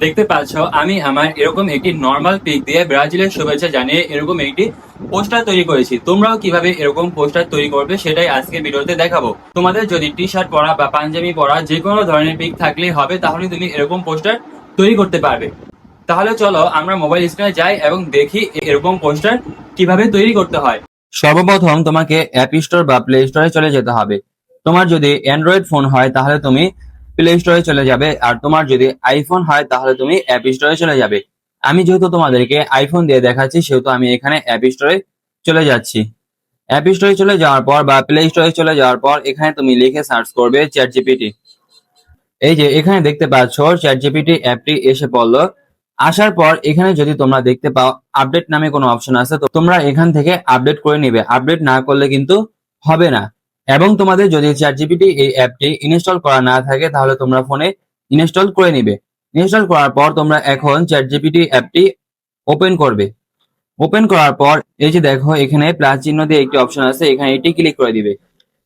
দেখতে পাচ্ছ আমি আমার এরকম একটি নর্মাল পিক দিয়ে ব্রাজিলের শুভেচ্ছা জানিয়ে এরকম একটি পোস্টার তৈরি করেছি। তোমরাও কিভাবে এরকম পোস্টার তৈরি করবে সেটাই আজকে ভিডিওতে দেখাবো। তোমাদের যদি টি শার্ট পরা বা পাঞ্জাবি পরা যে কোনো ধরনের পিক থাকলেই হবে, তাহলে তুমি এরকম পোস্টার তৈরি করতে পারবে। তাহলে চলো আমরা মোবাইল স্ক্রিনে যাই এবং দেখি এরকম পোস্টার কিভাবে তৈরি করতে হয়। সর্বপ্রথম তোমাকে অ্যাপ স্টোর বা প্লে স্টোরে চলে যেতে হবে। তোমার যদি অ্যান্ড্রয়েড ফোন হয় তাহলে তুমি প্লে স্টোরে চলে যাবে, আর তোমার যদি আইফোন হয় তাহলে তুমি অ্যাপ স্টোরে চলে যাবে। আমি যেহেতু তোমাদেরকে আইফোন দিয়ে দেখাচ্ছি সেহেতু আমি এখানে অ্যাপ স্টোরে চলে যাচ্ছি। অ্যাপ স্টোরে চলে যাওয়ার পর বা প্লে স্টোরে চলে যাওয়ার পর এখানে তুমি লিখে সার্চ করবে চ্যাট জিপিটি। এই যে এখানে দেখতে পাচ্ছ চ্যাট জিপিটি অ্যাপটি এসে পড়লো। আসার পর এখানে যদি তোমরা দেখতে পাও আপডেট নামে কোনো অপশন আছে, তো তোমরা এখান থেকে আপডেট করে নিবে। আপডেট না করলে কিন্তু হবে না। এবং তোমাদের যদি চ্যাট জিপিটি এই অ্যাপটি ইনস্টল করা না থাকে তাহলে তোমরা ফোনে ইনস্টল করে নিবে। ইনস্টল করার পর তোমরা এখন চ্যাট জিপিটি অ্যাপটি ওপেন করবে। ওপেন করার পর এই যে দেখো এখানে প্লাস চিহ্ন দিয়ে একটি অপশন আছে, এখানে এটি ক্লিক করে দিবে।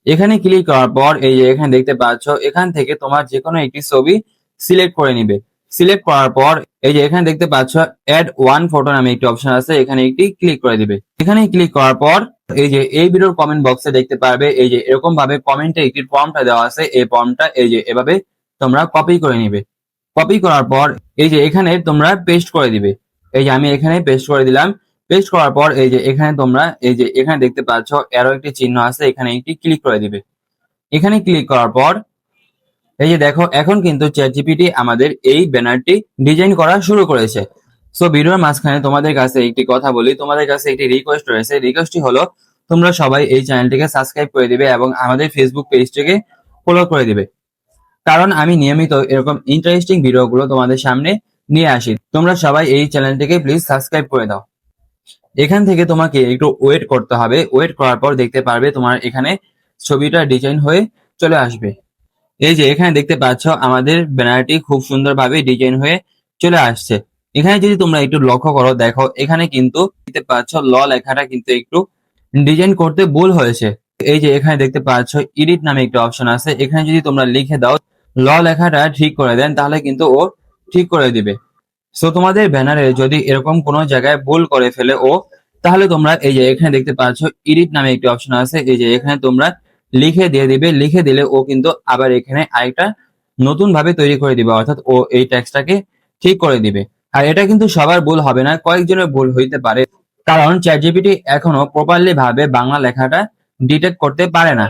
এখানে ক্লিক করার পর এই যে এখানে দেখতে পাচ্ছ এখান থেকে তোমার যে কোনো একটি ছবি সিলেক্ট করে নিবে। সিলেক্ট করার পর এই যে এখানে দেখতে পাচ্ছ অ্যাড ওয়ান ফটো নামে একটি অপশন আছে, এখানে একটি ক্লিক করে দিবে। এখানে ক্লিক করার পর এই যে এই ভিডিওর কমেন্ট বক্সে দেখতে পারবে এই যে এরকম ভাবে কমেন্টে একটি ফর্মটা দেওয়া আছে, এই ফর্মটা এই যে এভাবে তোমরা কপি করে নিবে। কপি করার পর এই যে এখানে তোমরা পেস্ট করে দিবে। এই যে আমি এখানে পেস্ট করে দিলাম। পেস্ট করার পর এই যে এখানে তোমরা এই যে এখানে দেখতে পাচ্ছ আরো একটি চিহ্ন আছে, এখানে একটি ক্লিক করে দিবে। এখানে ক্লিক করার পর এই যে দেখো এখন কিন্তু চ্যাটজিপিটি আমাদের এই ব্যানারটি ডিজাইন করা শুরু করেছে। সো ভিডিওর মাঝখানে তোমাদের কাছে একটি কথা বলি, তোমাদের কাছে একটি রিকোয়েস্ট রয়েছে। রিকোয়েস্টটি হলো তোমরা সবাই এই চ্যানেলটিকে সাবস্ক্রাইব করে দিবে এবং আমাদের ফেসবুক পেজটিকে ফলো করে দিবে, কারণ আমি নিয়মিত এরকম ইন্টারেস্টিং ভিডিওগুলো তোমাদের সামনে নিয়ে আসি। তোমরা সবাই এই চ্যানেলটিকে প্লিজ সাবস্ক্রাইব করে দাও। এখান থেকে তোমাকে একটু ওয়েট করতে হবে। ওয়েট করার পর দেখতে পারবে তোমার এখানে ছবিটা ডিজাইন হয়ে চলে আসবে। এই যে এখানে দেখতে পাচ্ছ আমাদের ব্যানারটি খুব সুন্দরভাবে ডিজাইন হয়ে চলে আসছে। এখানে যদি তোমরা একটু লক্ষ্য করো, দেখো এখানে কিন্তু দেখতে পাচ্ছ ল লেখাটা কিন্তু একটু ডিজাইন করতে ভুল হয়েছে। এই যে এখানে দেখতে পাচ্ছ এডিট নামে একটা অপশন আছে, এখানে যদি তোমরা লিখে দাও ল লেখাটা ঠিক করে দেন তাহলে কিন্তু ও ঠিক করে দিবে। সো তোমাদের ব্যানারে যদি এরকম কোনো জায়গায় ভুল করে ফেলে ও, তাহলে তোমরা এই যে এখানে দেখতে পাচ্ছ এডিট নামে একটি অপশন আছে, এই যে এখানে তোমরা লিখে দিয়ে দিবে। লিখে দিলে ও কিন্তু আবার এখানে আরেকটা নতুন ভাবে তৈরি করে দিবে, অর্থাৎ ও এই টেক্সটটাকে ঠিক করে দিবে। আর এটা কিন্তু সবার ভুল হবে না, কয়েকজনের ভুল হইতে পারে, কারণ চ্যাটজিপিটি এখনো প্রপারলি ভাবে বাংলা লেখাটা ডিটেক্ট করতে পারে না।